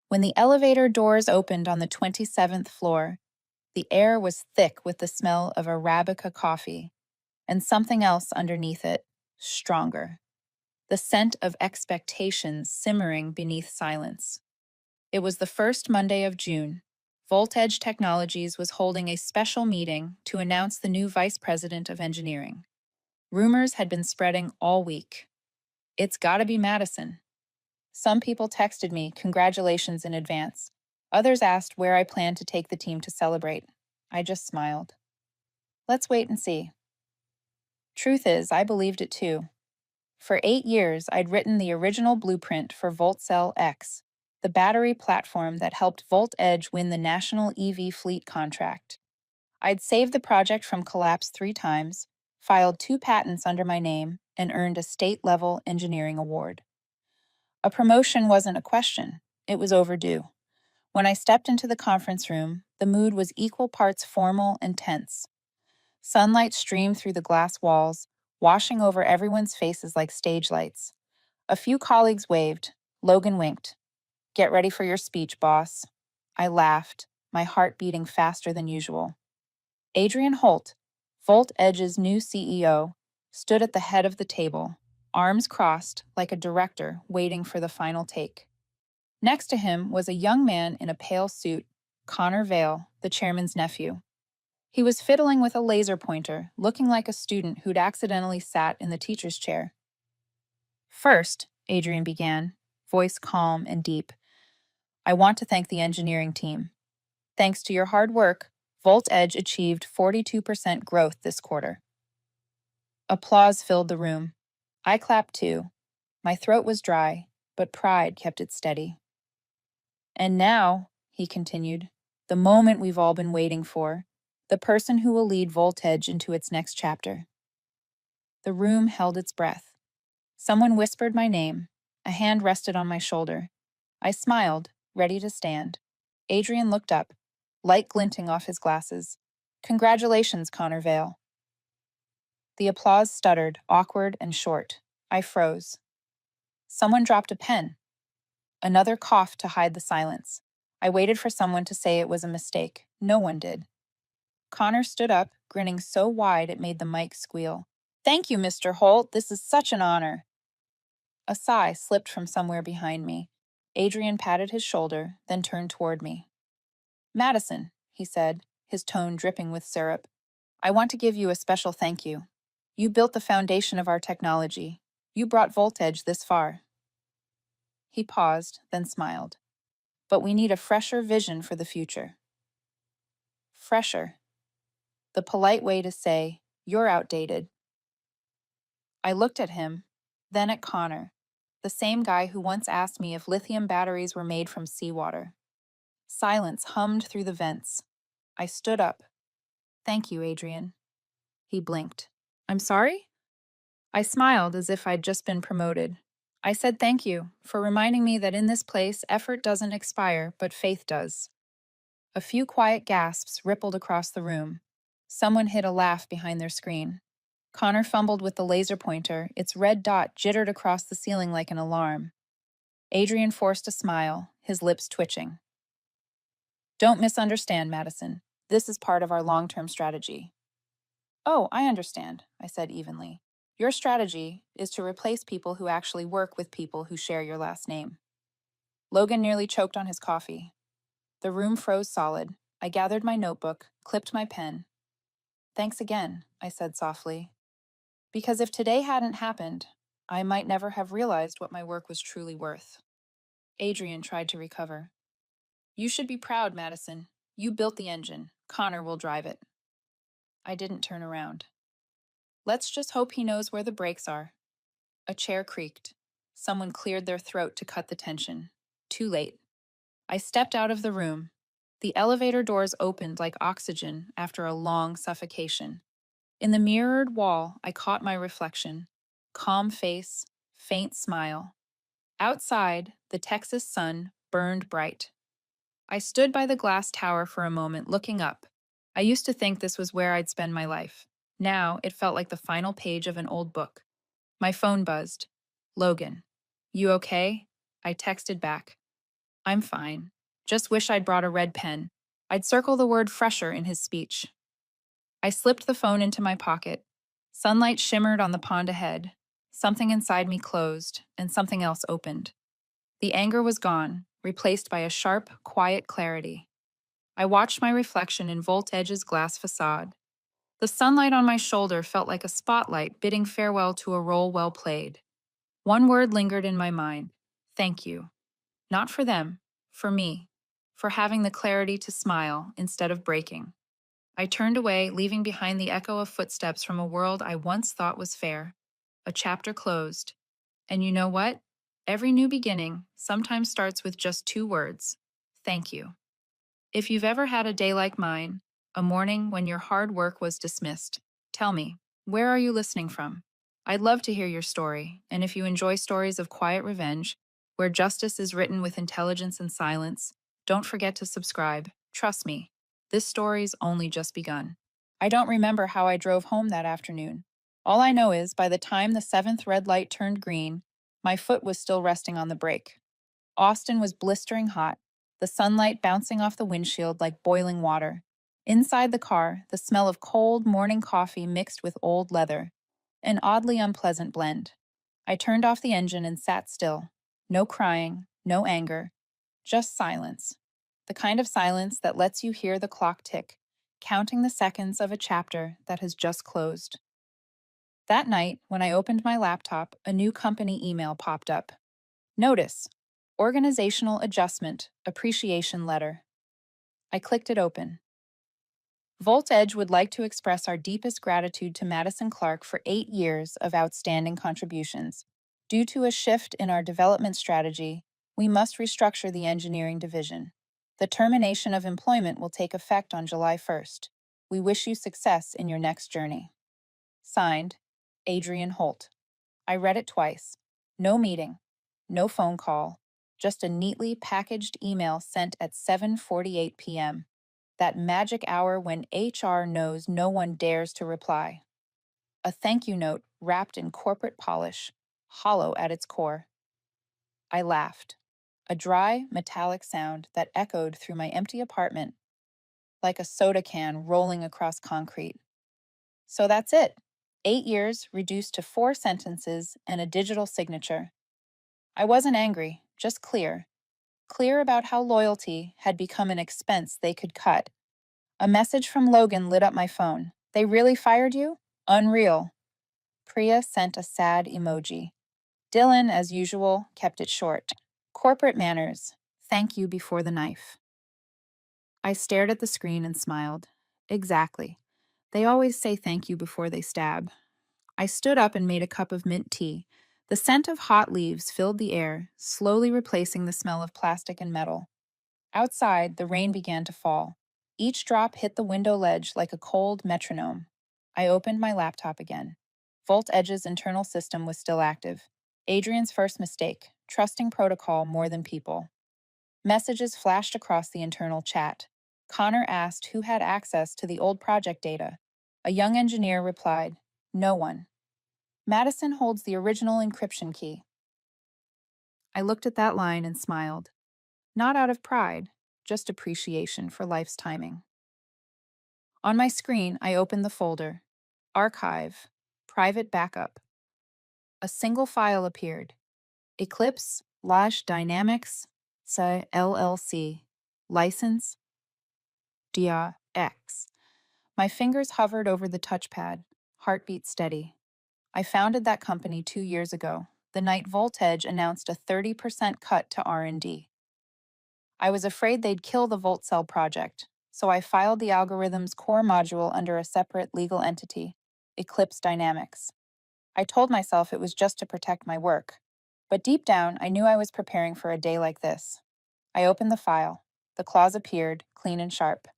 When the elevator doors opened on the 27th floor, the air was thick with the smell of Arabica coffee, and something else underneath it, stronger. The scent of expectations simmering beneath silence. It was the first Monday of June. VoltEdge Technologies was holding a special meeting to announce the new vice president of engineering. Rumors had been spreading all week. It's gotta be Madison. Some people texted me congratulations in advance. Others asked where I planned to take the team to celebrate. I just smiled. Let's wait and see. Truth is, I believed it too. For 8 years, I'd written the original blueprint for VoltCell X, the battery platform that helped VoltEdge win the national EV fleet contract. I'd saved the project from collapse 3 times, filed 2 patents under my name, and earned a state-level engineering award. A promotion wasn't a question, it was overdue. When I stepped into the conference room, the mood was equal parts formal and tense. Sunlight streamed through the glass walls, washing over everyone's faces like stage lights. A few colleagues waved. Logan winked. "Get ready for your speech, boss." I laughed, my heart beating faster than usual. Adrian Holt, VoltEdge's new CEO, stood at the head of the table, arms crossed like a director waiting for the final take. Next to him was a young man in a pale suit, Connor Vale, the chairman's nephew. He was fiddling with a laser pointer, looking like a student who'd accidentally sat in the teacher's chair. "First," Adrian began, voice calm and deep, "I want to thank the engineering team. Thanks to your hard work, VoltEdge achieved 42% growth this quarter." Applause filled the room. I clapped too. My throat was dry, but pride kept it steady. "And now," he continued, "the moment we've all been waiting for, the person who will lead VoltEdge into its next chapter." The room held its breath. Someone whispered my name. A hand rested on my shoulder. I smiled, ready to stand. Adrian looked up, light glinting off his glasses. "Congratulations, Connor Vale." The applause stuttered, awkward and short. I froze. Someone dropped a pen. Another coughed to hide the silence. I waited for someone to say it was a mistake. No one did. Connor stood up, grinning so wide it made the mic squeal. "Thank you, Mr. Holt. This is such an honor." A sigh slipped from somewhere behind me. Adrian patted his shoulder, then turned toward me. "Madison," he said, his tone dripping with syrup, "I want to give you a special thank you. You built the foundation of our technology. You brought VoltEdge this far." He paused, then smiled. "But we need a fresher vision for the future." Fresher. The polite way to say, "You're outdated." I looked at him, then at Connor, the same guy who once asked me if lithium batteries were made from seawater. Silence hummed through the vents. I stood up. "Thank you, Adrian." He blinked. "I'm sorry?" I smiled as if I'd just been promoted. I said thank you for reminding me that in this place, effort doesn't expire, but faith does. A few quiet gasps rippled across the room. Someone hid a laugh behind their screen. Connor fumbled with the laser pointer, its red dot jittered across the ceiling like an alarm. Adrian forced a smile, his lips twitching. "Don't misunderstand, Madison. This is part of our long-term strategy." "Oh, I understand," I said evenly. "Your strategy is to replace people who actually work with people who share your last name." Logan nearly choked on his coffee. The room froze solid. I gathered my notebook, clipped my pen. "Thanks again," I said softly. "Because if today hadn't happened, I might never have realized what my work was truly worth." Adrian tried to recover. "You should be proud, Madison. You built the engine. Connor will drive it." I didn't turn around. "Let's just hope he knows where the brakes are." A chair creaked. Someone cleared their throat to cut the tension. Too late. I stepped out of the room. The elevator doors opened like oxygen after a long suffocation. In the mirrored wall, I caught my reflection. Calm face, faint smile. Outside, the Texas sun burned bright. I stood by the glass tower for a moment, looking up. I used to think this was where I'd spend my life. Now, it felt like the final page of an old book. My phone buzzed. "Logan, you okay?" I texted back. I'm fine. Just wish I'd brought a red pen. I'd circle the word fresher in his speech. I slipped the phone into my pocket. Sunlight shimmered on the pond ahead. Something inside me closed, and something else opened. The anger was gone, replaced by a sharp, quiet clarity. I watched my reflection in Volt Edge's glass facade. The sunlight on my shoulder felt like a spotlight bidding farewell to a role well played. One word lingered in my mind: thank you. Not for them, for me, for having the clarity to smile instead of breaking. I turned away, leaving behind the echo of footsteps from a world I once thought was fair. A chapter closed. And you know what? Every new beginning sometimes starts with just two words: thank you. If you've ever had a day like mine, a morning when your hard work was dismissed, tell me, where are you listening from? I'd love to hear your story, and if you enjoy stories of quiet revenge, where justice is written with intelligence and silence, don't forget to subscribe. Trust me, this story's only just begun. I don't remember how I drove home that afternoon. All I know is by the time the seventh red light turned green, my foot was still resting on the brake. Austin was blistering hot, the sunlight bouncing off the windshield like boiling water. Inside the car, the smell of cold morning coffee mixed with old leather, an oddly unpleasant blend. I turned off the engine and sat still. No crying, no anger, just silence. The kind of silence that lets you hear the clock tick, counting the seconds of a chapter that has just closed. That night, when I opened my laptop, a new company email popped up. Notice: Organizational Adjustment Appreciation Letter. I clicked it open. Volt Edge would like to express our deepest gratitude to Madison Clark for 8 years of outstanding contributions. Due to a shift in our development strategy, we must restructure the engineering division. The termination of employment will take effect on July 1st. We wish you success in your next journey. Signed, Adrian Holt. I read it twice. No meeting, no phone call, just a neatly packaged email sent at 7:48 p.m. That magic hour when HR knows no one dares to reply. A thank you note wrapped in corporate polish, hollow at its core. I laughed. A dry, metallic sound that echoed through my empty apartment like a soda can rolling across concrete. So that's it. 8 years reduced to 4 sentences and a digital signature. I wasn't angry, just clear. Clear about how loyalty had become an expense they could cut. A message from Logan lit up my phone. They really fired you? Unreal. Priya sent a sad emoji. Dylan, as usual, kept it short. Corporate manners. Thank you before the knife. I stared at the screen and smiled. Exactly. They always say thank you before they stab. I stood up and made a cup of mint tea. The scent of hot leaves filled the air, slowly replacing the smell of plastic and metal. Outside, the rain began to fall. Each drop hit the window ledge like a cold metronome. I opened my laptop again. Volt Edge's internal system was still active. Adrian's first mistake: trusting protocol more than people. Messages flashed across the internal chat. Connor asked who had access to the old project data. A young engineer replied, "No one." Madison holds the original encryption key. I looked at that line and smiled. Not out of pride, just appreciation for life's timing. On my screen, I opened the folder. Archive. Private backup. A single file appeared. Eclipse Dynamics LLC. License DRX. My fingers hovered over the touchpad, heartbeat steady. I founded that company 2 years ago, the night Volt Edge announced a 30% cut to R&D. I was afraid they'd kill the Volt Cell project, so I filed the algorithm's core module under a separate legal entity, Eclipse Dynamics. I told myself it was just to protect my work, but deep down I knew I was preparing for a day like this. I opened the file. The clause appeared, clean and sharp.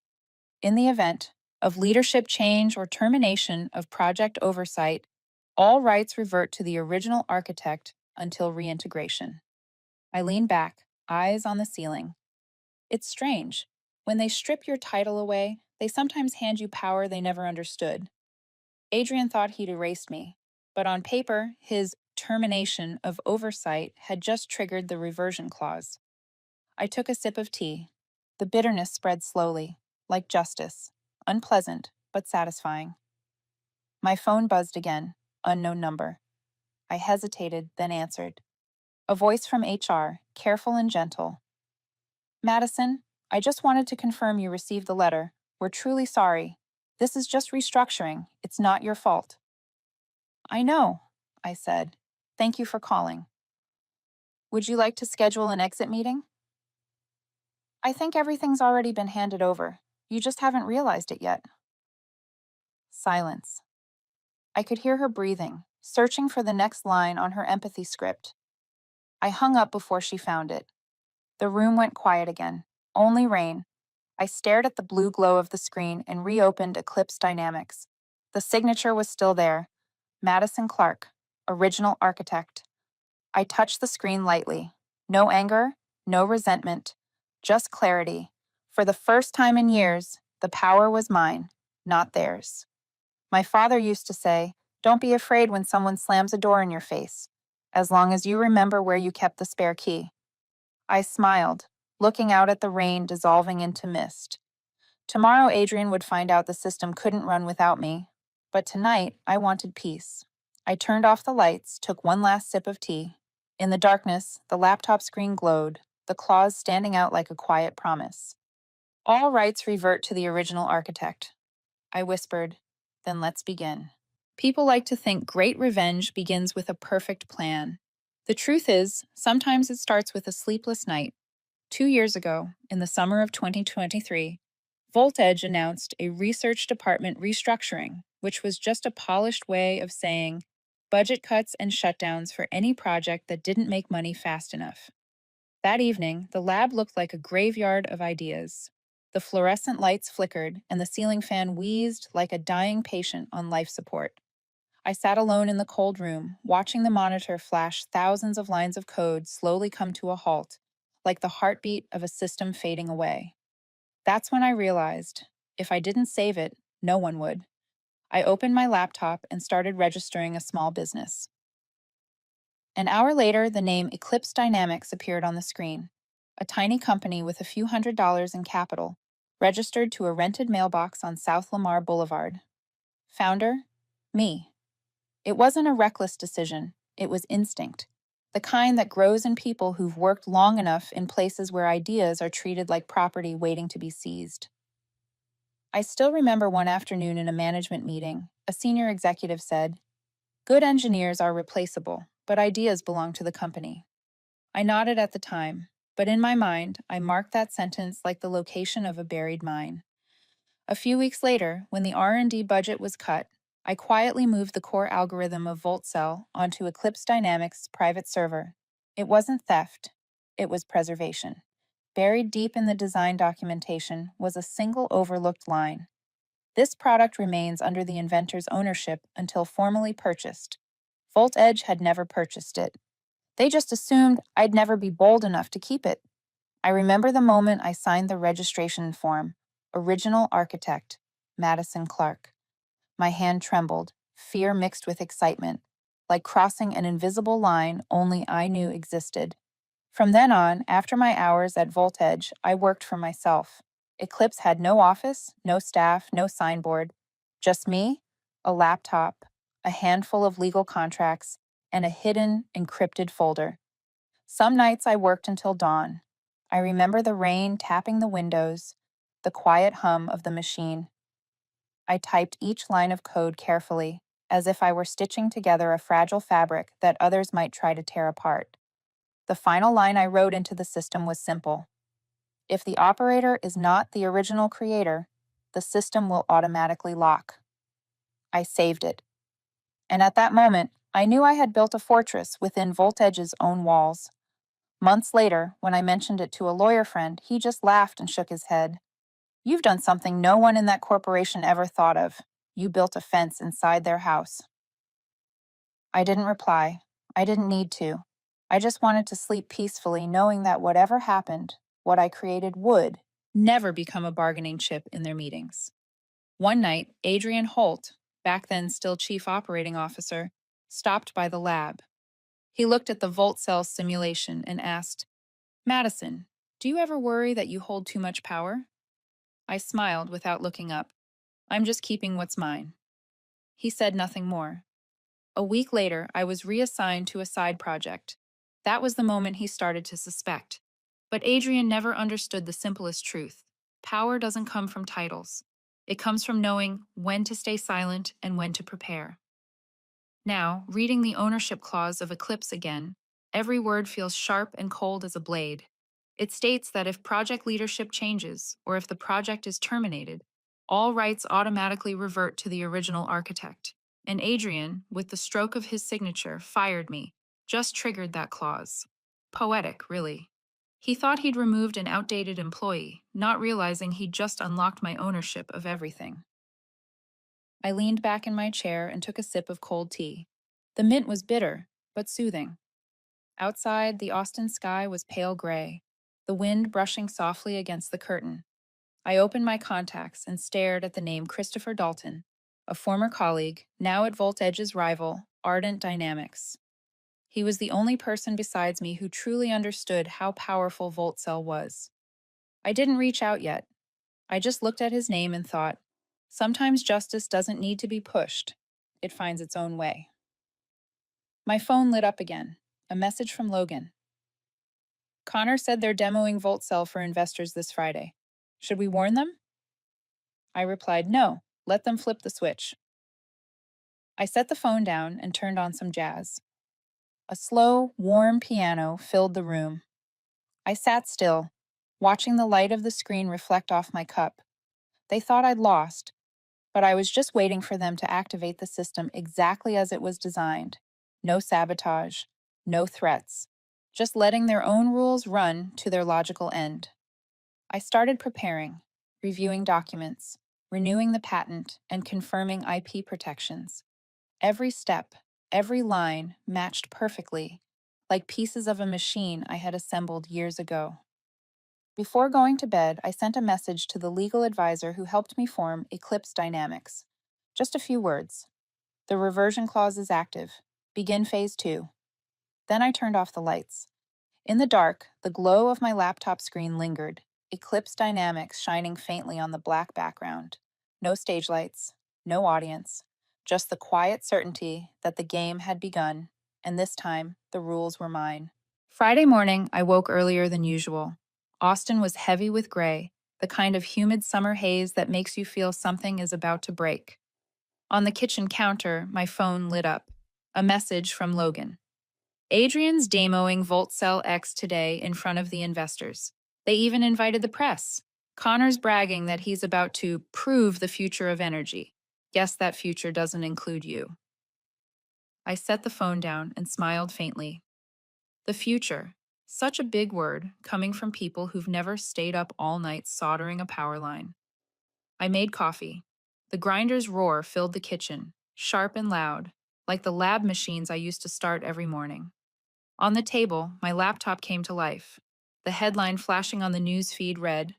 In the event of leadership change or termination of project oversight, all rights revert to the original architect until reintegration. I leaned back, eyes on the ceiling. It's strange. When they strip your title away, they sometimes hand you power they never understood. Adrian thought he'd erased me, but on paper, his termination of oversight had just triggered the reversion clause. I took a sip of tea. The bitterness spread slowly, like justice, unpleasant, but satisfying. My phone buzzed again, unknown number. I hesitated, then answered. A voice from HR, careful and gentle. Madison, I just wanted to confirm you received the letter. We're truly sorry. This is just restructuring. It's not your fault. I know, I said. Thank you for calling. Would you like to schedule an exit meeting? I think everything's already been handed over. You just haven't realized it yet. Silence. I could hear her breathing, searching for the next line on her empathy script. I hung up before she found it. The room went quiet again. Only rain. I stared at the blue glow of the screen and reopened Eclipse Dynamics. The signature was still there. Madison Clark, original architect. I touched the screen lightly. No anger, no resentment, just clarity. For the first time in years, the power was mine, not theirs. My father used to say, "Don't be afraid when someone slams a door in your face, as long as you remember where you kept the spare key." I smiled, looking out at the rain dissolving into mist. Tomorrow, Adrian would find out the system couldn't run without me. But tonight, I wanted peace. I turned off the lights, took one last sip of tea. In the darkness, the laptop screen glowed, the claws standing out like a quiet promise. All rights revert to the original architect. I whispered, then let's begin. People like to think great revenge begins with a perfect plan. The truth is, sometimes it starts with a sleepless night. 2 years ago, in the summer of 2023, VoltEdge announced a research department restructuring, which was just a polished way of saying budget cuts and shutdowns for any project that didn't make money fast enough. That evening, the lab looked like a graveyard of ideas. The fluorescent lights flickered, and the ceiling fan wheezed like a dying patient on life support. I sat alone in the cold room, watching the monitor flash thousands of lines of code slowly come to a halt, like the heartbeat of a system fading away. That's when I realized, if I didn't save it, no one would. I opened my laptop and started registering a small business. An hour later, the name Eclipse Dynamics appeared on the screen. A tiny company with a few $100s in capital, registered to a rented mailbox on South Lamar Boulevard. Founder? Me. It wasn't a reckless decision, it was instinct. The kind that grows in people who've worked long enough in places where ideas are treated like property waiting to be seized. I still remember one afternoon in a management meeting, a senior executive said, "Good engineers are replaceable, but ideas belong to the company." I nodded at the time, but in my mind, I marked that sentence like the location of a buried mine. A few weeks later, when the R&D budget was cut, I quietly moved the core algorithm of VoltCell onto Eclipse Dynamics' private server. It wasn't theft, it was preservation. Buried deep in the design documentation was a single overlooked line. This product remains under the inventor's ownership until formally purchased. VoltEdge had never purchased it. They just assumed I'd never be bold enough to keep it. I remember the moment I signed the registration form. Original architect, Madison Clark. My hand trembled, fear mixed with excitement, like crossing an invisible line only I knew existed. From then on, after my hours at VoltEdge, I worked for myself. Eclipse had no office, no staff, no signboard. Just me, a laptop, a handful of legal contracts, and a hidden, encrypted folder. Some nights I worked until dawn. I remember the rain tapping the windows, the quiet hum of the machine. I typed each line of code carefully, as if I were stitching together a fragile fabric that others might try to tear apart. The final line I wrote into the system was simple. If the operator is not the original creator, the system will automatically lock. I saved it. And at that moment, I knew I had built a fortress within VoltEdge's own walls. Months later, when I mentioned it to a lawyer friend, he just laughed and shook his head. "You've done something no one in that corporation ever thought of. You built a fence inside their house." I didn't reply. I didn't need to. I just wanted to sleep peacefully, knowing that whatever happened, what I created would never become a bargaining chip in their meetings. One night, Adrian Holt, back then still Chief Operating Officer, stopped by the lab. He looked at the VoltCell simulation and asked, "Madison, Do you ever worry that you hold too much power? I smiled without looking up. I'm just keeping what's mine. He said nothing more. A week later, I was reassigned to a side project. That was the moment he started to suspect. But Adrian never understood the simplest truth. Power doesn't come from titles. It comes from knowing when to stay silent and when to prepare. Now, reading the ownership clause of Eclipse again, every word feels sharp and cold as a blade. It states that if project leadership changes, or if the project is terminated, all rights automatically revert to the original architect. And Adrian, with the stroke of his signature, fired me, just triggered that clause. Poetic, really. He thought he'd removed an outdated employee, not realizing he'd just unlocked my ownership of everything. I leaned back in my chair and took a sip of cold tea. The mint was bitter, but soothing. Outside, the Austin sky was pale gray, the wind brushing softly against the curtain. I opened my contacts and stared at the name Christopher Dalton, a former colleague, now at VoltEdge's rival, Ardent Dynamics. He was the only person besides me who truly understood how powerful VoltCell was. I didn't reach out yet. I just looked at his name and thought, sometimes justice doesn't need to be pushed. It finds its own way. My phone lit up again. A message from Logan. Connor said they're demoing VoltCell for investors this Friday. Should we warn them? I replied, no, let them flip the switch. I set the phone down and turned on some jazz. A slow, warm piano filled the room. I sat still, watching the light of the screen reflect off my cup. They thought I'd lost, but I was just waiting for them to activate the system exactly as it was designed. No sabotage, no threats, just letting their own rules run to their logical end. I started preparing, reviewing documents, renewing the patent, and confirming IP protections. Every step, every line matched perfectly, like pieces of a machine I had assembled years ago. Before going to bed, I sent a message to the legal advisor who helped me form Eclipse Dynamics. Just a few words. The reversion clause is active. Begin phase 2. Then I turned off the lights. In the dark, the glow of my laptop screen lingered, Eclipse Dynamics shining faintly on the black background. No stage lights, no audience, just the quiet certainty that the game had begun, and this time the rules were mine. Friday morning, I woke earlier than usual. Austin was heavy with gray, the kind of humid summer haze that makes you feel something is about to break. On the kitchen counter, my phone lit up. A message from Logan. Adrian's demoing VoltCell X today in front of the investors. They even invited the press. Connor's bragging that he's about to prove the future of energy. Guess that future doesn't include you. I set the phone down and smiled faintly. The future. Such a big word, coming from people who've never stayed up all night soldering a power line. I made coffee. The grinder's roar filled the kitchen, sharp and loud, like the lab machines I used to start every morning. On the table, my laptop came to life. The headline flashing on the news feed read,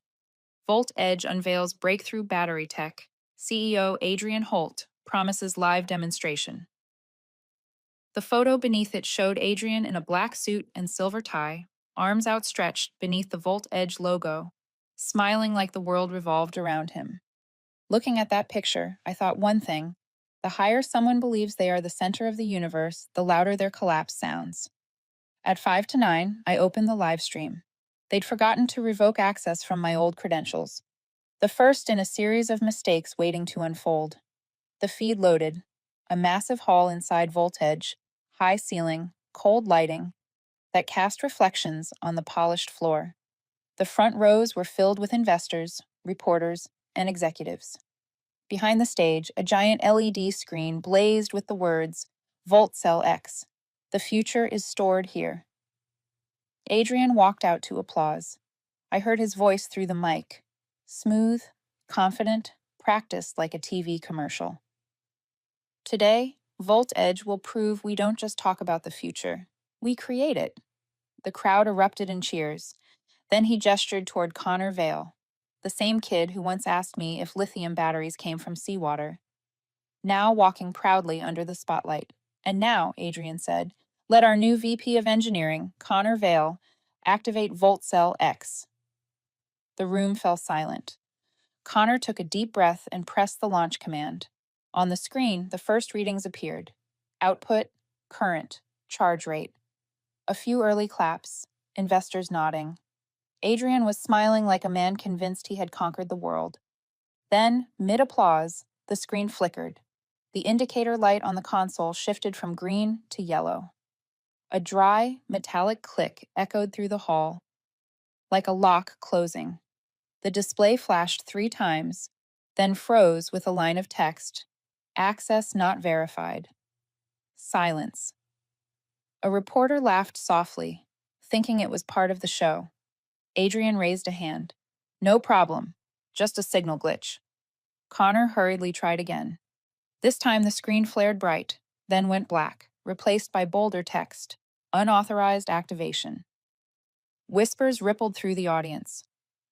VoltEdge unveils breakthrough battery tech. CEO Adrian Holt promises live demonstration. The photo beneath it showed Adrian in a black suit and silver tie, arms outstretched beneath the VoltEdge logo, smiling like the world revolved around him. Looking at that picture, I thought one thing: the higher someone believes they are the center of the universe, the louder their collapse sounds. At 5 to 9, I opened the live stream. They'd forgotten to revoke access from my old credentials. The first in a series of mistakes waiting to unfold. The feed loaded. A massive hall inside VoltEdge, high ceiling, cold lighting, that cast reflections on the polished floor. The front rows were filled with investors, reporters, and executives. Behind the stage, a giant LED screen blazed with the words, VoltCell X. The future is stored here. Adrian walked out to applause. I heard his voice through the mic. Smooth, confident, practiced like a TV commercial. Today, VoltEdge will prove we don't just talk about the future, we create it. The crowd erupted in cheers. Then he gestured toward Connor Vale, the same kid who once asked me if lithium batteries came from seawater. Now walking proudly under the spotlight. And now, Adrian said, let our new VP of Engineering, Connor Vale, activate VoltCell X. The room fell silent. Connor took a deep breath and pressed the launch command. On the screen, the first readings appeared: output, current, charge rate. A few early claps, investors nodding. Adrian was smiling like a man convinced he had conquered the world. Then, mid-applause, the screen flickered. The indicator light on the console shifted from green to yellow. A dry, metallic click echoed through the hall, like a lock closing. The display flashed 3 times, then froze with a line of text: access not verified. Silence. A reporter laughed softly, thinking it was part of the show. Adrian raised a hand. No problem, just a signal glitch. Connor hurriedly tried again. This time the screen flared bright, then went black, replaced by bolder text: unauthorized activation. Whispers rippled through the audience.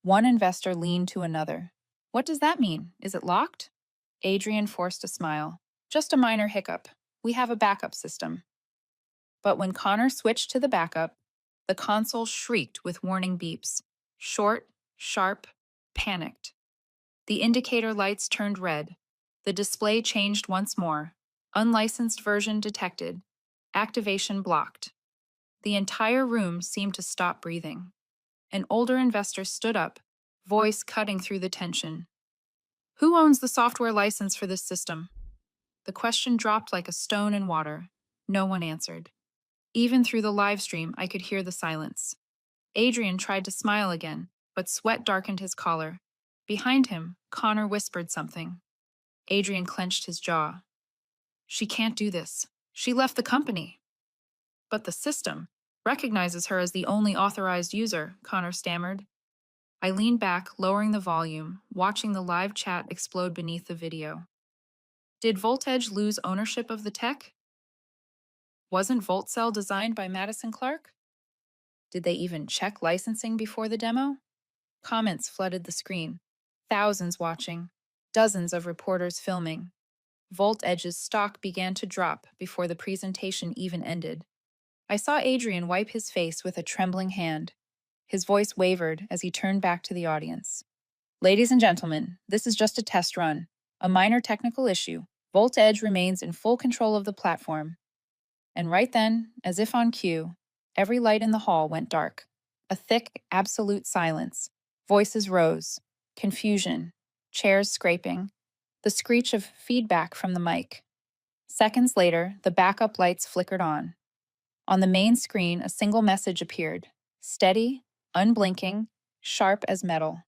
One investor leaned to another. What does that mean? Is it locked? Adrian forced a smile. Just a minor hiccup. We have a backup system. But when Connor switched to the backup, the console shrieked with warning beeps. Short, sharp, panicked. The indicator lights turned red. The display changed once more. Unlicensed version detected. Activation blocked. The entire room seemed to stop breathing. An older investor stood up, voice cutting through the tension. Who owns the software license for this system? The question dropped like a stone in water. No one answered. Even through the live stream, I could hear the silence. Adrian tried to smile again, but sweat darkened his collar. Behind him, Connor whispered something. Adrian clenched his jaw. She can't do this. She left the company. But the system recognizes her as the only authorized user, Connor stammered. I leaned back, lowering the volume, watching the live chat explode beneath the video. Did Voltage lose ownership of the tech? Wasn't VoltCell designed by Madison Clark? Did they even check licensing before the demo? Comments flooded the screen. Thousands watching. Dozens of reporters filming. VoltEdge's stock began to drop before the presentation even ended. I saw Adrian wipe his face with a trembling hand. His voice wavered as he turned back to the audience. Ladies and gentlemen, this is just a test run. A minor technical issue. VoltEdge remains in full control of the platform. And right then, as if on cue, every light in the hall went dark. A thick, absolute silence. Voices rose. Confusion. Chairs scraping. The screech of feedback from the mic. Seconds later, the backup lights flickered on. On the main screen, a single message appeared. Steady, unblinking, sharp as metal.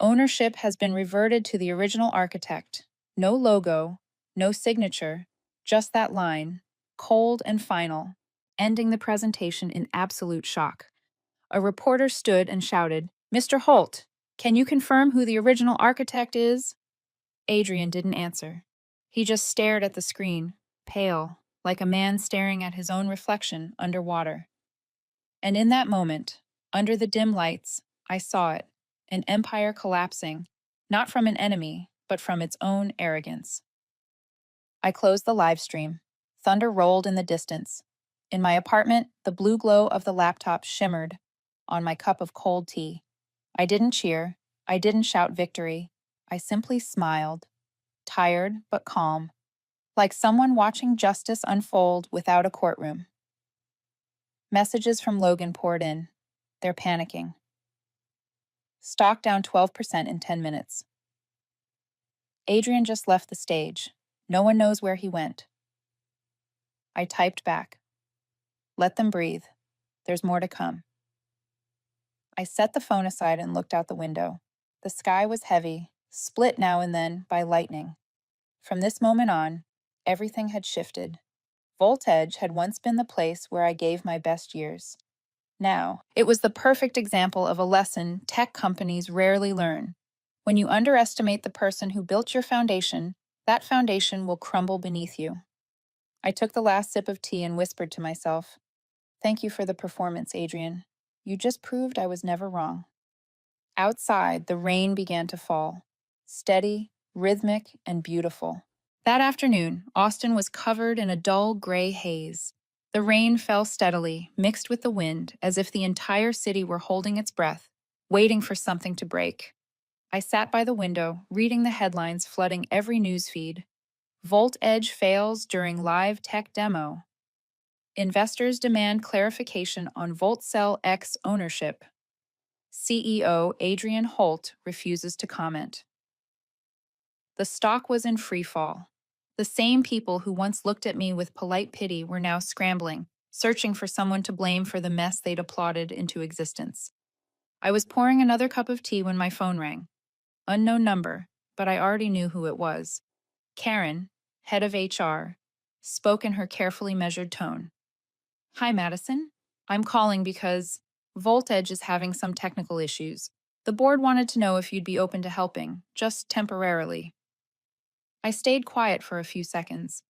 Ownership has been reverted to the original architect. No logo, no signature, just that line, cold and final, ending the presentation in absolute shock. A reporter stood and shouted, Mr. Holt, can you confirm who the original architect is? Adrian didn't answer. He just stared at the screen, pale, like a man staring at his own reflection underwater. And in that moment, under the dim lights, I saw it, an empire collapsing, not from an enemy, but from its own arrogance. I closed the live stream. Thunder rolled in the distance. In my apartment, the blue glow of the laptop shimmered on my cup of cold tea. I didn't cheer. I didn't shout victory. I simply smiled, tired but calm, like someone watching justice unfold without a courtroom. Messages from Logan poured in. They're panicking. Stock down 12% in 10 minutes. Adrian just left the stage. No one knows where he went. I typed back. Let them breathe. There's more to come. I set the phone aside and looked out the window. The sky was heavy, split now and then by lightning. From this moment on, everything had shifted. VoltEdge had once been the place where I gave my best years. Now, it was the perfect example of a lesson tech companies rarely learn. When you underestimate the person who built your foundation, that foundation will crumble beneath you. I took the last sip of tea and whispered to myself, Thank you for the performance, Adrian. You just proved I was never wrong. Outside, the rain began to fall. Steady, rhythmic, and beautiful. That afternoon, Austin was covered in a dull gray haze. The rain fell steadily, mixed with the wind, as if the entire city were holding its breath, waiting for something to break. I sat by the window, reading the headlines flooding every news feed. Volt Edge fails during live tech demo. Investors demand clarification on VoltCell X ownership. CEO Adrian Holt refuses to comment. The stock was in free fall. The same people who once looked at me with polite pity were now scrambling, searching for someone to blame for the mess they'd applauded into existence. I was pouring another cup of tea when my phone rang. Unknown number, but I already knew who it was. Karen, head of HR, spoke in her carefully measured tone. Hi, Madison. I'm calling because VoltEdge is having some technical issues. The board wanted to know if you'd be open to helping, just temporarily. I stayed quiet for a few seconds.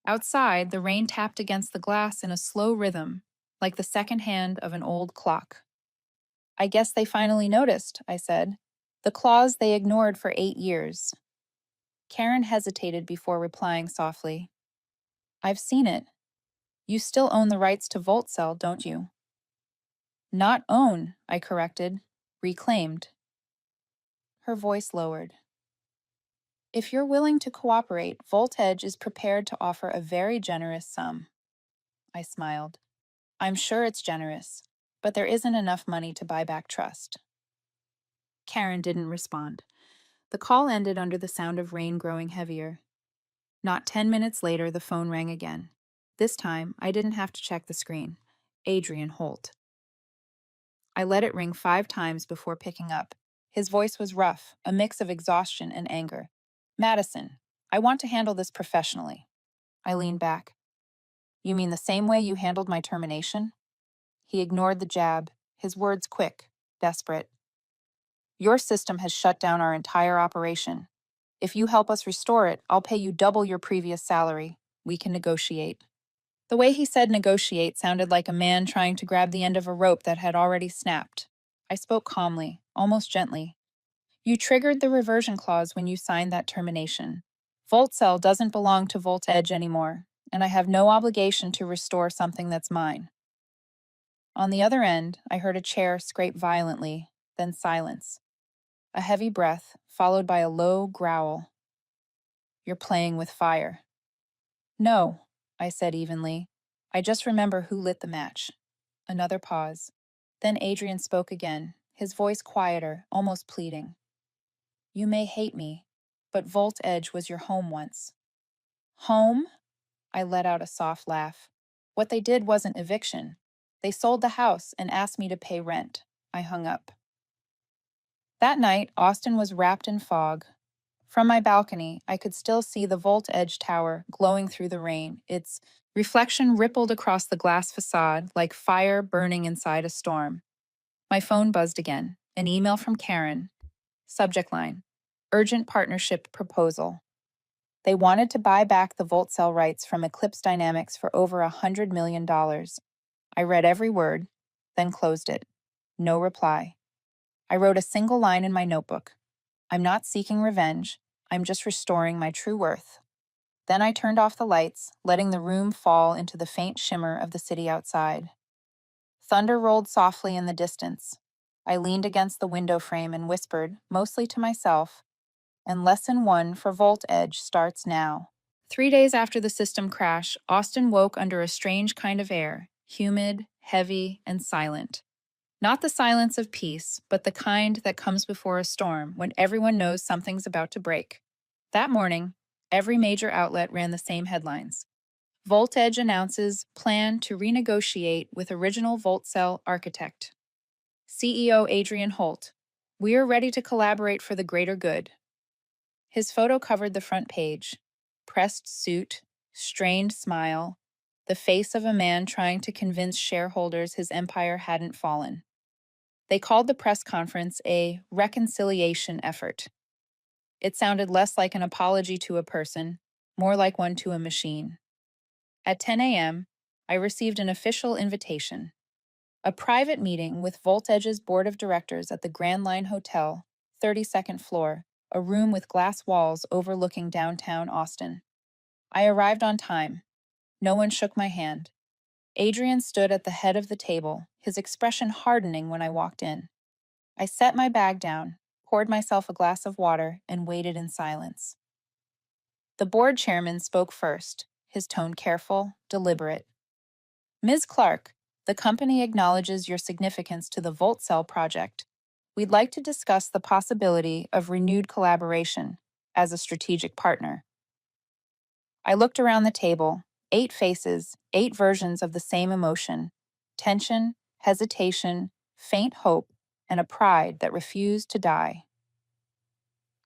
Outside, the rain tapped against the glass in a slow rhythm, like the second hand of an old clock. I guess they finally noticed, I said. The clause they ignored for 8 years. Karen hesitated before replying softly. I've seen it. You still own the rights to VoltCell, don't you? Not own, I corrected. Reclaimed. Her voice lowered. If you're willing to cooperate, VoltEdge is prepared to offer a very generous sum. I smiled. I'm sure it's generous, but there isn't enough money to buy back trust. Karen didn't respond. The call ended under the sound of rain growing heavier. Not 10 minutes later, the phone rang again. This time, I didn't have to check the screen. Adrian Holt. I let it ring 5 times before picking up. His voice was rough, a mix of exhaustion and anger. Madison, I want to handle this professionally. I leaned back. You mean the same way you handled my termination? He ignored the jab, his words quick, desperate. Your system has shut down our entire operation. If you help us restore it, I'll pay you double your previous salary. We can negotiate. The way he said negotiate sounded like a man trying to grab the end of a rope that had already snapped. I spoke calmly, almost gently. You triggered the reversion clause when you signed that termination. VoltCell doesn't belong to VoltEdge anymore, and I have no obligation to restore something that's mine. On the other end, I heard a chair scrape violently, then silence. A heavy breath, followed by a low growl. You're playing with fire. No, I said evenly. I just remember who lit the match. Another pause. Then Adrian spoke again, his voice quieter, almost pleading. You may hate me, but VoltEdge was your home once. Home? I let out a soft laugh. What they did wasn't eviction. They sold the house and asked me to pay rent. I hung up. That night, Austin was wrapped in fog. From my balcony, I could still see the VoltEdge tower glowing through the rain. Its reflection rippled across the glass facade like fire burning inside a storm. My phone buzzed again. An email from Karen. Subject line: Urgent partnership proposal. They wanted to buy back the VoltCell rights from Eclipse Dynamics for over $100 million. I read every word, then closed it. No reply. I wrote a single line in my notebook. I'm not seeking revenge. I'm just restoring my true worth. Then I turned off the lights, letting the room fall into the faint shimmer of the city outside. Thunder rolled softly in the distance. I leaned against the window frame and whispered, mostly to myself, and Lesson 1 for VoltEdge starts now. 3 days after the system crash, Austin woke under a strange kind of air, humid, heavy, and silent. Not the silence of peace, but the kind that comes before a storm when everyone knows something's about to break. That morning, every major outlet ran the same headlines. VoltEdge announces plan to renegotiate with original VoltCell architect. CEO Adrian Holt. We are ready to collaborate for the greater good. His photo covered the front page. Pressed suit, strained smile, the face of a man trying to convince shareholders his empire hadn't fallen. They called the press conference a reconciliation effort. It sounded less like an apology to a person, more like one to a machine. At 10 a.m., I received an official invitation. A private meeting with VoltEdge's board of directors at the Grand Line Hotel, 32nd floor, a room with glass walls overlooking downtown Austin. I arrived on time. No one shook my hand. Adrian stood at the head of the table, his expression hardening when I walked in. I set my bag down, poured myself a glass of water, and waited in silence. The board chairman spoke first, his tone careful, deliberate. Ms. Clark, the company acknowledges your significance to the Volt Cell project. We'd like to discuss the possibility of renewed collaboration as a strategic partner. I looked around the table, 8 faces, 8 versions of the same emotion: tension, hesitation, faint hope, and a pride that refused to die.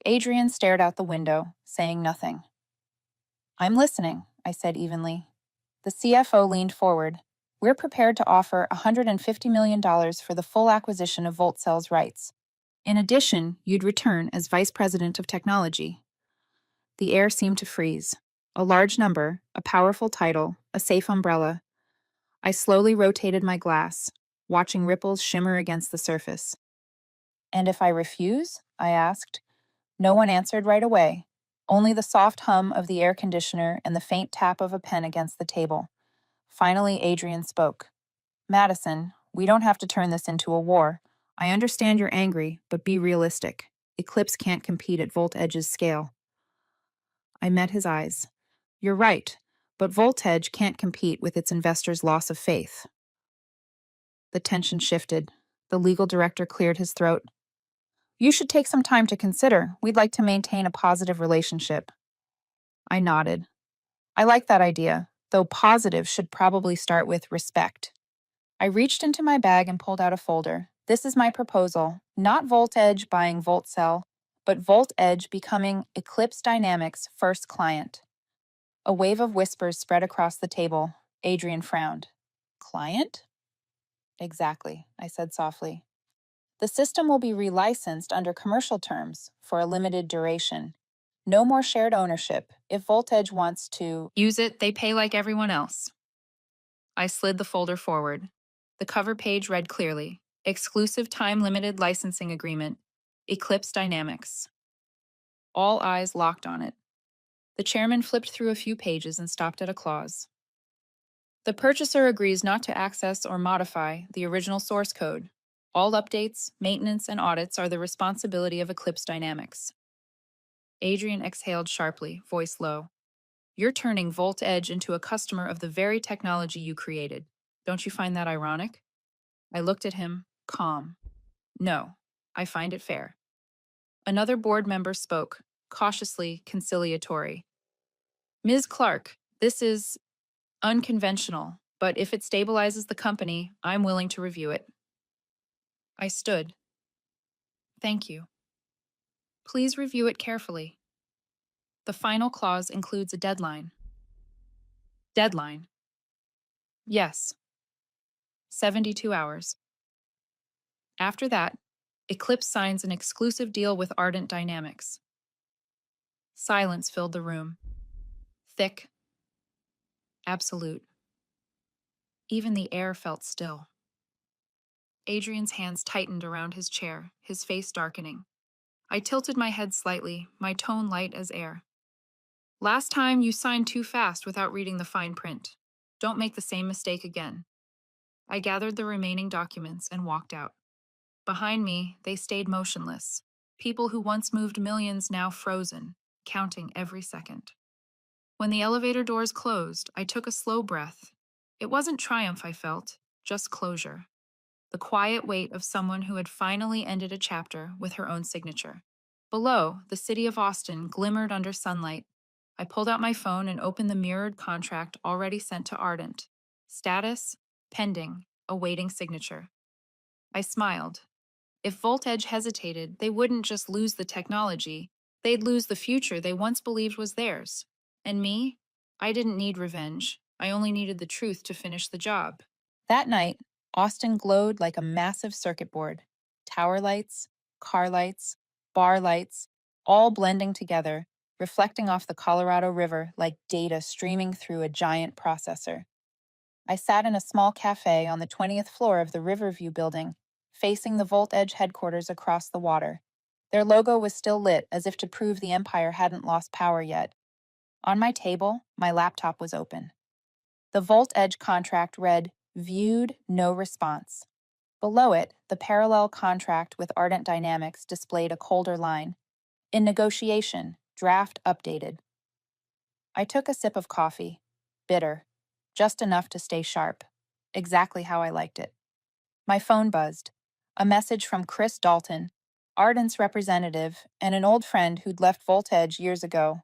Adrian stared out the window, saying nothing. I'm listening, I said evenly. The CFO leaned forward. We're prepared to offer $150 million for the full acquisition of VoltCell's rights. In addition, you'd return as Vice President of Technology. The air seemed to freeze. A large number, a powerful title, a safe umbrella. I slowly rotated my glass, watching ripples shimmer against the surface. And if I refuse? I asked. No one answered right away, only the soft hum of the air conditioner and the faint tap of a pen against the table. Finally, Adrian spoke. Madison, we don't have to turn this into a war. I understand you're angry, but be realistic. Eclipse can't compete at VoltEdge's scale. I met his eyes. You're right, but VoltEdge can't compete with its investors' loss of faith. The tension shifted. The legal director cleared his throat. You should take some time to consider. We'd like to maintain a positive relationship. I nodded. I like that idea, though positive should probably start with respect. I reached into my bag and pulled out a folder. This is my proposal. Not VoltEdge buying VoltCell, but VoltEdge becoming Eclipse Dynamics' first client. A wave of whispers spread across the table. Adrian frowned. Client? Exactly, I said softly. The system will be relicensed under commercial terms for a limited duration. No more shared ownership. If VoltEdge wants to use it, they pay like everyone else. I slid the folder forward. The cover page read clearly, Exclusive Time-Limited Licensing Agreement, Eclipse Dynamics. All eyes locked on it. The chairman flipped through a few pages and stopped at a clause. The purchaser agrees not to access or modify the original source code. All updates, maintenance, and audits are the responsibility of Eclipse Dynamics. Adrian exhaled sharply, voice low. You're turning VoltEdge into a customer of the very technology you created. Don't you find that ironic? I looked at him, calm. No, I find it fair. Another board member spoke, cautiously conciliatory. Ms. Clark, this is unconventional, but if it stabilizes the company, I'm willing to review it. I stood. Thank you. Please review it carefully. The final clause includes a deadline. Deadline. Yes. 72 hours. After that, Eclipse signs an exclusive deal with Ardent Dynamics. Silence filled the room. Thick. Absolute. Even the air felt still. Adrian's hands tightened around his chair, his face darkening. I tilted my head slightly, my tone light as air. Last time you signed too fast without reading the fine print. Don't make the same mistake again. I gathered the remaining documents and walked out. Behind me, they stayed motionless. People who once moved millions now frozen, counting every second. When the elevator doors closed, I took a slow breath. It wasn't triumph I felt, just closure. The quiet weight of someone who had finally ended a chapter with her own signature. Below, the city of Austin glimmered under sunlight. I pulled out my phone and opened the mirrored contract already sent to Ardent. Status: pending, awaiting signature. I smiled. If VoltEdge hesitated, they wouldn't just lose the technology, they'd lose the future they once believed was theirs. And me? I didn't need revenge. I only needed the truth to finish the job. That night, Austin glowed like a massive circuit board. Tower lights, car lights, bar lights, all blending together, reflecting off the Colorado River like data streaming through a giant processor. I sat in a small cafe on the 20th floor of the Riverview building, facing the VoltEdge headquarters across the water. Their logo was still lit, as if to prove the empire hadn't lost power yet. On my table, my laptop was open. The VoltEdge contract read, Viewed, no response. Below it, the parallel contract with Ardent Dynamics displayed a colder line. In negotiation, draft updated. I took a sip of coffee. Bitter. Just enough to stay sharp. Exactly how I liked it. My phone buzzed. A message from Chris Dalton, Ardent's representative, and an old friend who'd left Voltage years ago.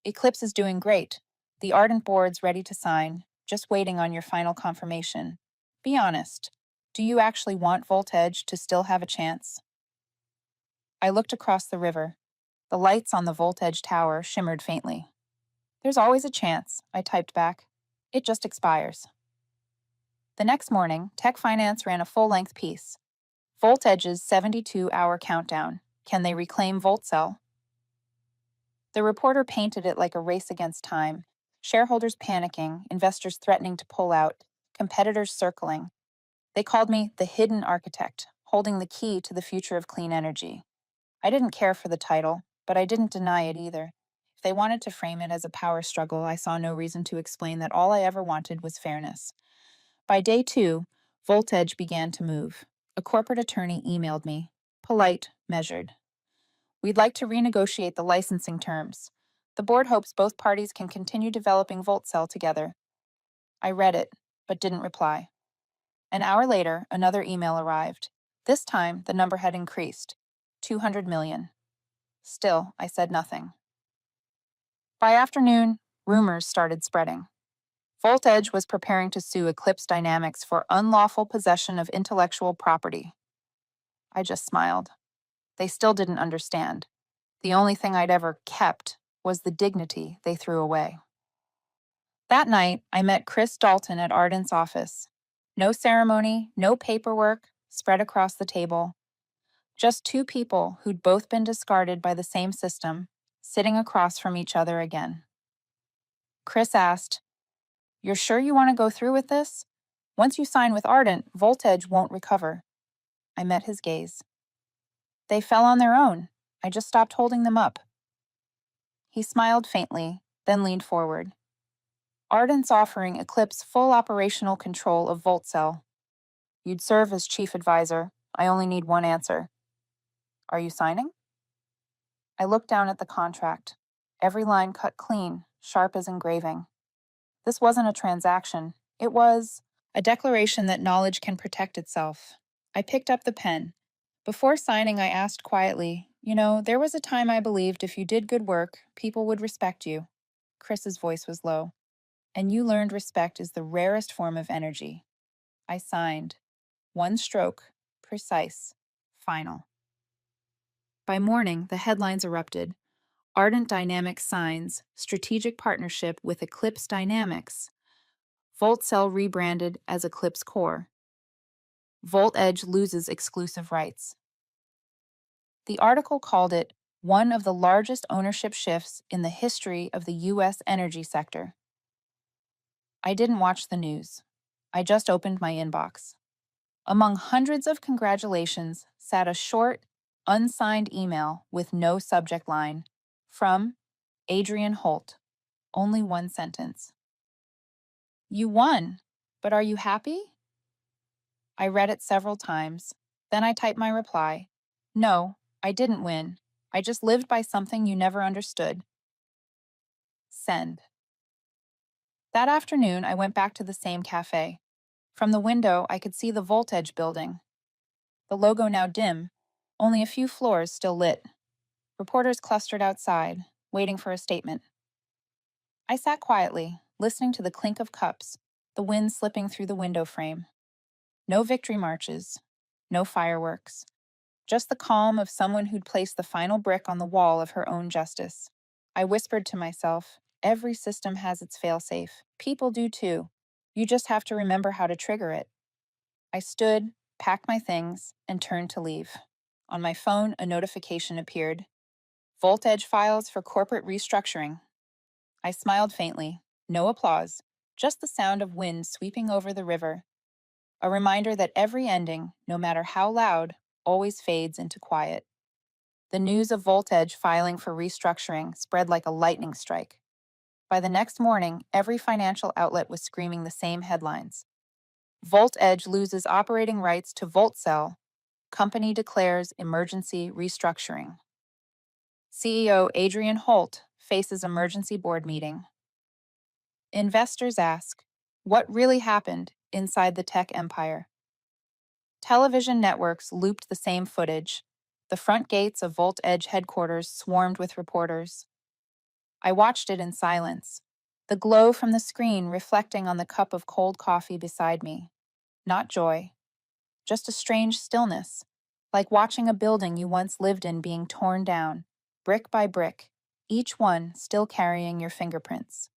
Eclipse is doing great. The Ardent board's ready to sign, just waiting on your final confirmation. Be honest. Do you actually want Voltage to still have a chance? I looked across the river. The lights on the Voltage tower shimmered faintly. There's always a chance, I typed back. It just expires. The next morning, Tech Finance ran a full-length piece. Voltage's 72-hour countdown. Can they reclaim Voltcell? The reporter painted it like a race against time. Shareholders panicking, investors threatening to pull out, competitors circling. They called me the hidden architect, holding the key to the future of clean energy. I didn't care for the title, but I didn't deny it either. If they wanted to frame it as a power struggle, I saw no reason to explain that all I ever wanted was fairness. By day 2, Voltage began to move. A corporate attorney emailed me. Polite, measured. We'd like to renegotiate the licensing terms. The board hopes both parties can continue developing Voltcell together. I read it, but didn't reply. An hour later, another email arrived. This time, the number had increased. 200 million. Still, I said nothing. By afternoon, rumors started spreading. Voltage was preparing to sue Eclipse Dynamics for unlawful possession of intellectual property. I just smiled. They still didn't understand. The only thing I'd ever kept was the dignity they threw away. That night, I met Chris Dalton at Ardent's office. No ceremony, no paperwork, spread across the table. Just two people who'd both been discarded by the same system, sitting across from each other again. Chris asked, "You're sure you want to go through with this? Once you sign with Ardent, Voltage won't recover." I met his gaze. "They fell on their own. I just stopped holding them up." He smiled faintly, then leaned forward. "Ardent's offering Eclipse full operational control of Voltcell. You'd serve as chief advisor. I only need one answer. Are you signing?" I looked down at the contract. Every line cut clean, sharp as engraving. This wasn't a transaction. It was a declaration that knowledge can protect itself. I picked up the pen. Before signing, I asked quietly, there was a time I believed if you did good work, people would respect you." Chris's voice was low. "And you learned respect is the rarest form of energy." I signed. One stroke, precise, final. By morning, the headlines erupted. Ardent Dynamics signs strategic partnership with Eclipse Dynamics. Voltcell rebranded as Eclipse Core. Voltage loses exclusive rights. The article called it one of the largest ownership shifts in the history of the U.S. energy sector. I didn't watch the news. I just opened my inbox. Among hundreds of congratulations sat a short, unsigned email with no subject line from Adrian Holt. Only one sentence. "You won, but are you happy?" I read it several times. Then I typed my reply. "No, I didn't win. I just lived by something you never understood." Send. That afternoon, I went back to the same cafe. From the window, I could see the Voltage building. The logo now dim, only a few floors still lit. Reporters clustered outside, waiting for a statement. I sat quietly, listening to the clink of cups, the wind slipping through the window frame. No victory marches, no fireworks, just the calm of someone who'd placed the final brick on the wall of her own justice. I whispered to myself, every system has its failsafe. People do too. You just have to remember how to trigger it. I stood, packed my things, and turned to leave. On my phone, a notification appeared. Voltage files for corporate restructuring. I smiled faintly. No applause, just the sound of wind sweeping over the river. A reminder that every ending, no matter how loud, always fades into quiet. The news of Voltage filing for restructuring spread like a lightning strike. By the next morning, every financial outlet was screaming the same headlines. VoltEdge loses operating rights to VoltCell. Company declares emergency restructuring. CEO Adrian Holt faces emergency board meeting. Investors ask, what really happened inside the tech empire? Television networks looped the same footage. The front gates of VoltEdge headquarters swarmed with reporters. I watched it in silence, the glow from the screen reflecting on the cup of cold coffee beside me. Not joy, just a strange stillness, like watching a building you once lived in being torn down, brick by brick, each one still carrying your fingerprints.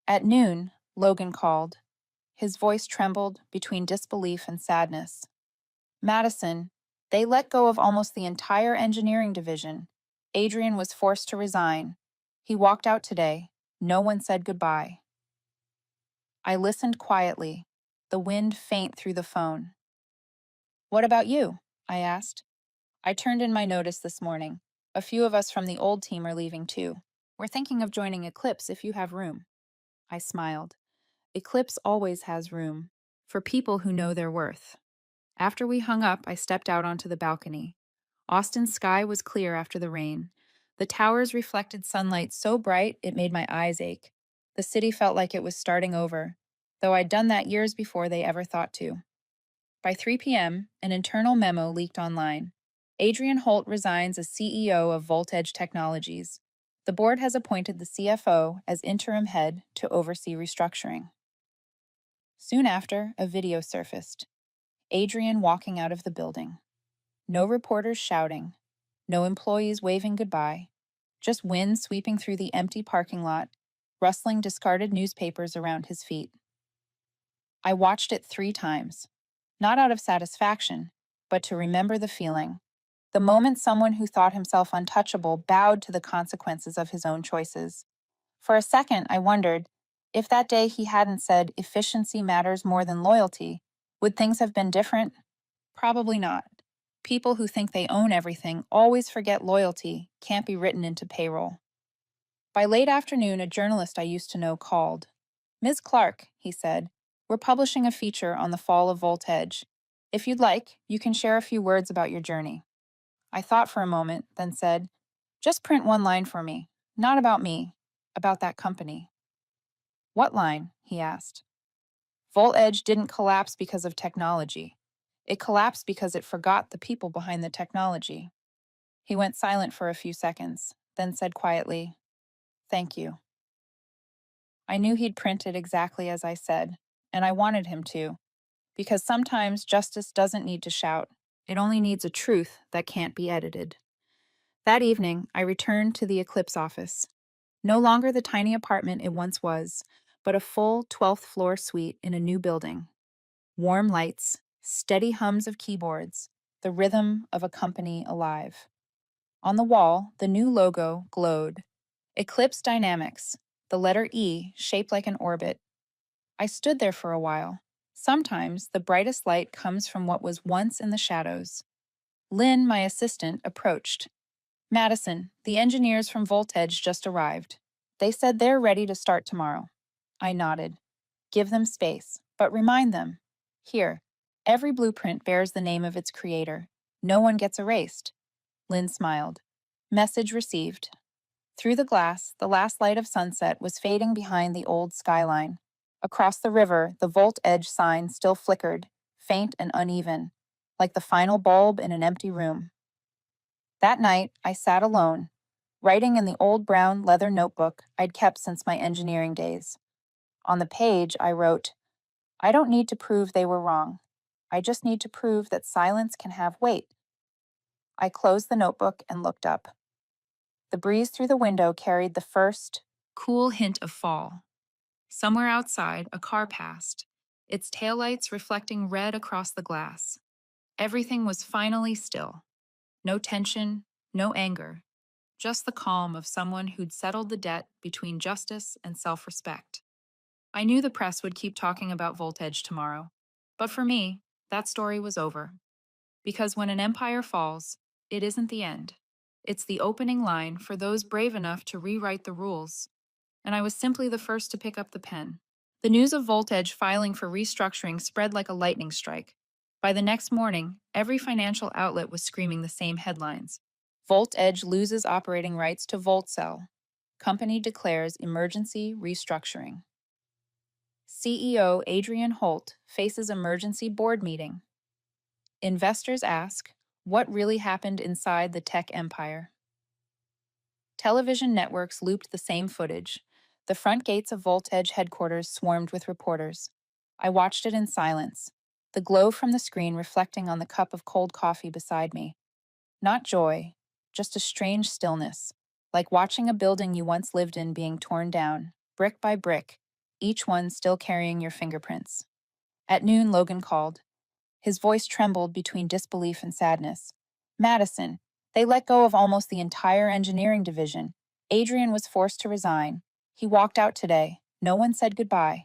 At noon, Logan called. His voice trembled between disbelief and sadness. Madison, they let go of almost the entire engineering division. Adrian was forced to resign. He walked out today. No one said goodbye. I listened quietly, the wind faint through the phone. What about you? I asked. I turned in my notice this morning. A few of us from the old team are leaving too. We're thinking of joining Eclipse if you have room. I smiled. Eclipse always has room for people who know their worth. After we hung up, I stepped out onto the balcony. Austin's sky was clear after the rain. The towers reflected sunlight so bright it made my eyes ache. The city felt like it was starting over, though I'd done that years before they ever thought to. By 3 p.m., an internal memo leaked online. Adrian Holt resigns as CEO of VoltEdge Technologies. The board has appointed the CFO as interim head to oversee restructuring. Soon after, a video surfaced. Adrian walking out of the building. No reporters shouting, no employees waving goodbye, just wind sweeping through the empty parking lot, rustling discarded newspapers around his feet. I watched it 3 times, not out of satisfaction, but to remember the feeling. The moment someone who thought himself untouchable bowed to the consequences of his own choices. For a second, I wondered, if that day he hadn't said efficiency matters more than loyalty, would things have been different? Probably not. People who think they own everything always forget loyalty can't be written into payroll. By late afternoon, a journalist I used to know called. Ms. Clark, he said, we're publishing a feature on the fall of VoltEdge. If you'd like, you can share a few words about your journey. I thought for a moment, then said, just print one line for me. Not about me, about that company. What line? He asked. VoltEdge didn't collapse because of technology. It collapsed because it forgot the people behind the technology. He went silent for a few seconds, then said quietly, thank you. I knew he'd print it exactly as I said, and I wanted him to, because sometimes justice doesn't need to shout. It only needs a truth that can't be edited. That evening, I returned to the Eclipse office. No longer the tiny apartment it once was, but a full 12th floor suite in a new building. Warm lights, steady hums of keyboards, the rhythm of a company alive. On the wall, the new logo glowed. Eclipse Dynamics, the letter E shaped like an orbit. I stood there for a while. Sometimes the brightest light comes from what was once in the shadows. Lynn, my assistant, approached. Madison, the engineers from VoltEdge just arrived. They said they're ready to start tomorrow. I nodded. Give them space, but remind them. Here, every blueprint bears the name of its creator. No one gets erased. Lynn smiled. Message received. Through the glass, the last light of sunset was fading behind the old skyline. Across the river, the VoltEdge sign still flickered, faint and uneven, like the final bulb in an empty room. That night, I sat alone, writing in the old brown leather notebook I'd kept since my engineering days. On the page, I wrote, I don't need to prove they were wrong. I just need to prove that silence can have weight. I closed the notebook and looked up. The breeze through the window carried the first, cool hint of fall. Somewhere outside, a car passed, its taillights reflecting red across the glass. Everything was finally still. No tension, no anger, just the calm of someone who'd settled the debt between justice and self-respect. I knew the press would keep talking about VoltEdge tomorrow, but for me, that story was over. Because when an empire falls, it isn't the end. It's the opening line for those brave enough to rewrite the rules. And I was simply the first to pick up the pen, The news of Voltage filing for restructuring spread like a lightning strike. By the next morning, every financial outlet was screaming the same headlines. VoltEdge loses operating rights to VoltCell. Company declares emergency restructuring. CEO Adrian Holt faces emergency board meeting. Investors ask, what really happened inside the tech empire? Television networks looped the same footage. The front gates of VoltEdge headquarters swarmed with reporters. I watched it in silence, the glow from the screen reflecting on the cup of cold coffee beside me. Not joy, just a strange stillness, like watching a building you once lived in being torn down, brick by brick, each one still carrying your fingerprints. At noon, Logan called. His voice trembled between disbelief and sadness. Madison, they let go of almost the entire engineering division. Adrian was forced to resign. He walked out today. No one said goodbye.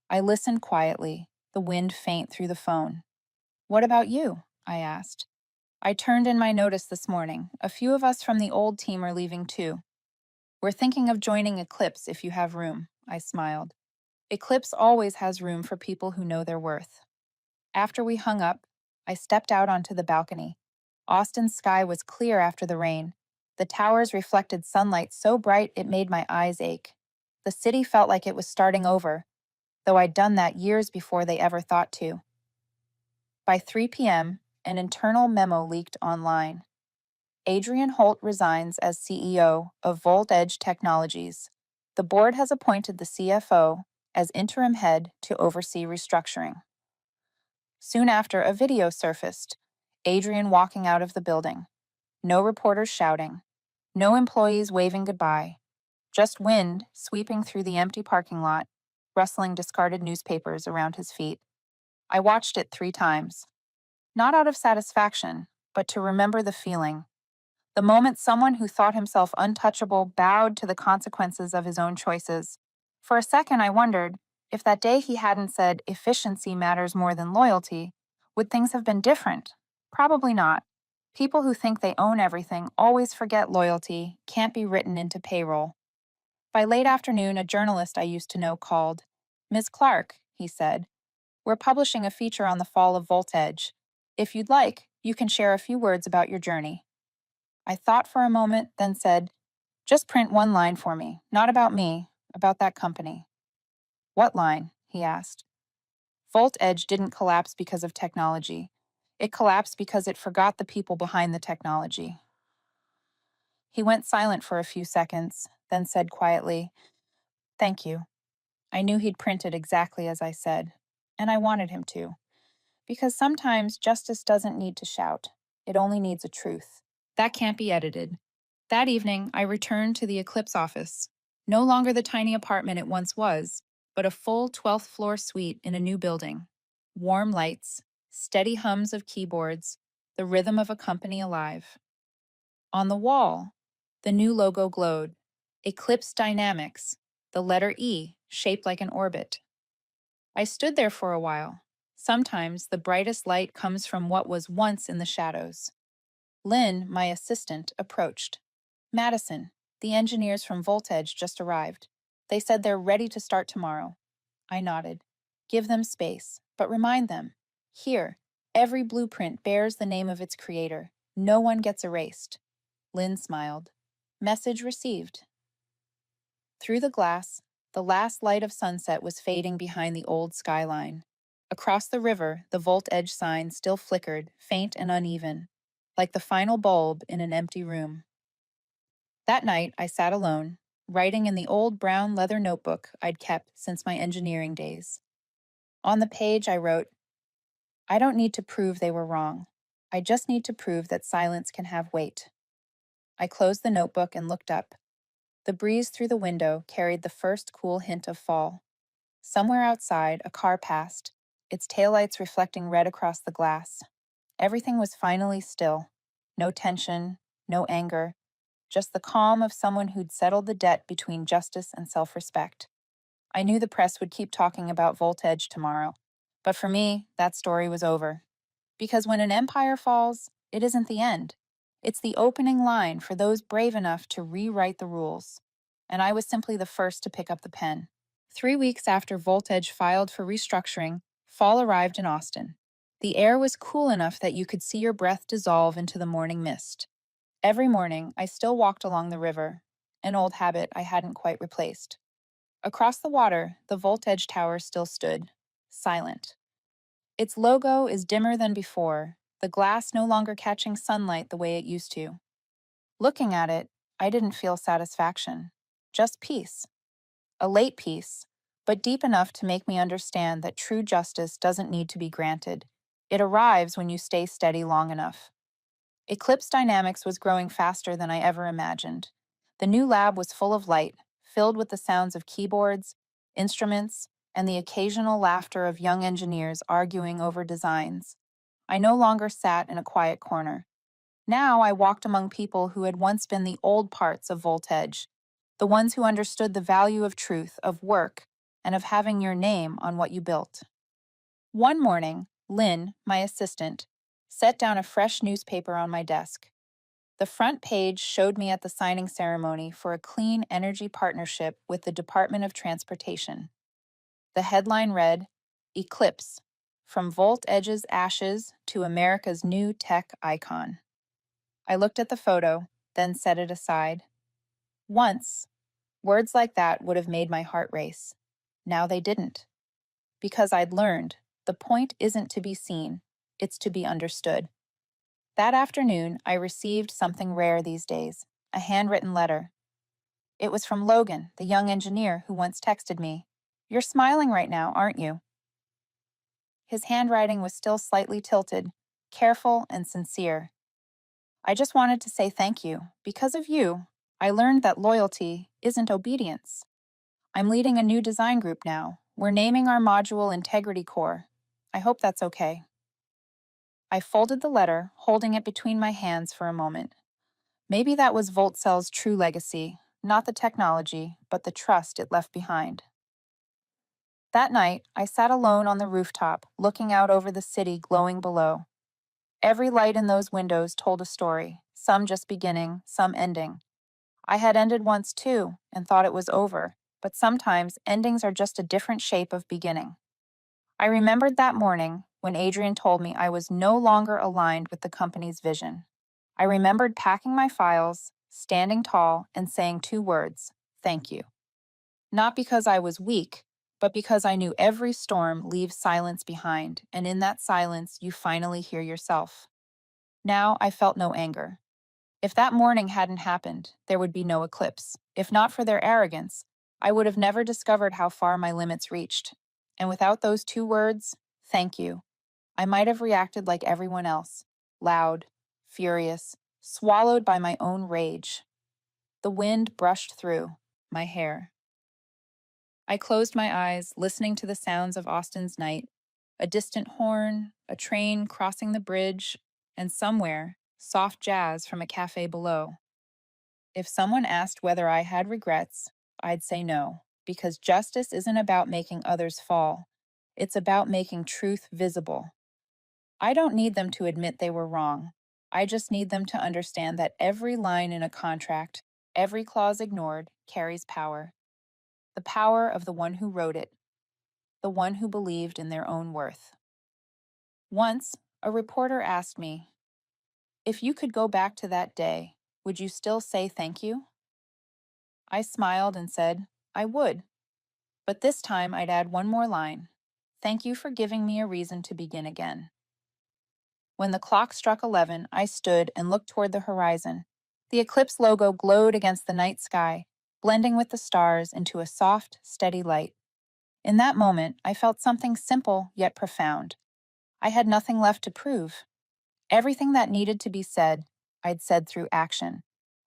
I listened quietly, the wind faint through the phone. What about you? I asked. I turned in my notice this morning. A few of us from the old team are leaving too. We're thinking of joining Eclipse if you have room, I smiled. Eclipse always has room for people who know their worth. After we hung up, I stepped out onto the balcony. Austin's sky was clear after the rain. The towers reflected sunlight so bright it made my eyes ache. The city felt like it was starting over, though I'd done that years before they ever thought to. By 3 p.m., an internal memo leaked online. Adrian Holt resigns as CEO of VoltEdge Technologies. The board has appointed the CFO as interim head to oversee restructuring. Soon after, a video surfaced. Adrian walking out of the building. No reporters shouting. No employees waving goodbye. Just wind sweeping through the empty parking lot, rustling discarded newspapers around his feet. I watched it 3 times. Not out of satisfaction, but to remember the feeling. The moment someone who thought himself untouchable bowed to the consequences of his own choices. For a second, I wondered, if that day he hadn't said efficiency matters more than loyalty, would things have been different? Probably not. People who think they own everything always forget loyalty can't be written into payroll. By late afternoon, a journalist I used to know called. Ms. Clark, he said, we're publishing a feature on the fall of VoltEdge. If you'd like, you can share a few words about your journey. I thought for a moment, then said, just print one line for me, not about me, about that company. What line? He asked. VoltEdge didn't collapse because of technology. It collapsed because it forgot the people behind the technology. He went silent for a few seconds, then said quietly, thank you. I knew he'd print it exactly as I said, and I wanted him to. Because sometimes justice doesn't need to shout. It only needs a truth. That can't be edited. That evening, I returned to the Eclipse office. No longer the tiny apartment it once was, but a full 12th floor suite in a new building. Warm lights, steady hums of keyboards, the rhythm of a company alive. On the wall, the new logo glowed. Eclipse Dynamics, the letter E shaped like an orbit. I stood there for a while. Sometimes the brightest light comes from what was once in the shadows. Lynn, my assistant, approached. Madison, the engineers from VoltEdge just arrived. They said they're ready to start tomorrow. I nodded. Give them space, but remind them. Here, every blueprint bears the name of its creator. No one gets erased. Lynn smiled. Message received. Through the glass, the last light of sunset was fading behind the old skyline. Across the river, the VoltEdge sign still flickered, faint and uneven, like the final bulb in an empty room. That night, I sat alone, writing in the old brown leather notebook I'd kept since my engineering days. On the page, I wrote, I don't need to prove they were wrong. I just need to prove that silence can have weight. I closed the notebook and looked up. The breeze through the window carried the first cool hint of fall. Somewhere outside, a car passed, its taillights reflecting red across the glass. Everything was finally still. No tension, no anger, just the calm of someone who'd settled the debt between justice and self-respect. I knew the press would keep talking about VoltEdge tomorrow, but for me, that story was over. Because when an empire falls, it isn't the end. It's the opening line for those brave enough to rewrite the rules. And I was simply the first to pick up the pen. 3 weeks after Voltage filed for restructuring, fall arrived in Austin. The air was cool enough that you could see your breath dissolve into the morning mist. Every morning, I still walked along the river, an old habit I hadn't quite replaced. Across the water, the Voltage Tower still stood, silent. Its logo is dimmer than before, the glass no longer catching sunlight the way it used to. Looking at it, I didn't feel satisfaction, just peace. A late peace, but deep enough to make me understand that true justice doesn't need to be granted. It arrives when you stay steady long enough. Eclipse Dynamics was growing faster than I ever imagined. The new lab was full of light, filled with the sounds of keyboards, instruments, and the occasional laughter of young engineers arguing over designs. I no longer sat in a quiet corner. Now I walked among people who had once been the old parts of Voltage, the ones who understood the value of truth, of work, and of having your name on what you built. One morning, Lynn, my assistant, set down a fresh newspaper on my desk. The front page showed me at the signing ceremony for a clean energy partnership with the Department of Transportation. The headline read, Eclipse, from Voltage's ashes to America's new tech icon. I looked at the photo, then set it aside. Once, words like that would have made my heart race. Now they didn't. Because I'd learned, the point isn't to be seen, it's to be understood. That afternoon, I received something rare these days, a handwritten letter. It was from Logan, the young engineer who once texted me, "You're smiling right now, aren't you?" His handwriting was still slightly tilted, careful and sincere. I just wanted to say thank you. Because of you, I learned that loyalty isn't obedience. I'm leading a new design group now. We're naming our module Integrity Core. I hope that's okay. I folded the letter, holding it between my hands for a moment. Maybe that was VoltCell's true legacy, not the technology, but the trust it left behind. That night, I sat alone on the rooftop, looking out over the city glowing below. Every light in those windows told a story, some just beginning, some ending. I had ended once too, and thought it was over, but sometimes endings are just a different shape of beginning. I remembered that morning when Adrian told me I was no longer aligned with the company's vision. I remembered packing my files, standing tall, and saying 2 words, thank you. Not because I was weak, but because I knew every storm leaves silence behind, and in that silence you finally hear yourself. Now I felt no anger. If that morning hadn't happened, there would be no eclipse. If not for their arrogance, I would have never discovered how far my limits reached. And without those 2 words, thank you, I might have reacted like everyone else, loud, furious, swallowed by my own rage. The wind brushed through my hair. I closed my eyes, listening to the sounds of Austin's night, a distant horn, a train crossing the bridge, and somewhere, soft jazz from a cafe below. If someone asked whether I had regrets, I'd say no, because justice isn't about making others fall. It's about making truth visible. I don't need them to admit they were wrong. I just need them to understand that every line in a contract, every clause ignored, carries power. The power of the one who wrote it, the one who believed in their own worth. Once, a reporter asked me, if you could go back to that day, would you still say thank you? I smiled and said, I would. But this time I'd add one more line. Thank you for giving me a reason to begin again. When the clock struck 11, I stood and looked toward the horizon. The Eclipse logo glowed against the night sky, blending with the stars into a soft, steady light. In that moment, I felt something simple yet profound. I had nothing left to prove. Everything that needed to be said, I'd said through action.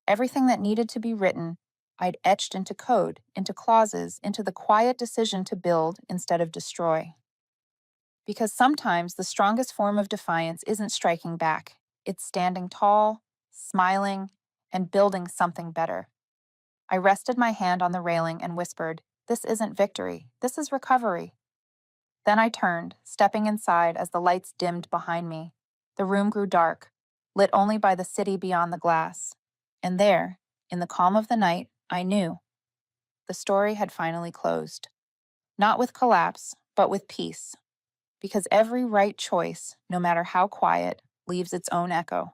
Everything that needed to be written, I'd etched into code, into clauses, into the quiet decision to build instead of destroy. Because sometimes the strongest form of defiance isn't striking back. It's standing tall, smiling, and building something better. I rested my hand on the railing and whispered, this isn't victory, this is recovery. Then I turned, stepping inside as the lights dimmed behind me. The room grew dark, lit only by the city beyond the glass. And there, in the calm of the night, I knew. The story had finally closed. not with collapse, but with peace, because every right choice, no matter how quiet, leaves its own echo.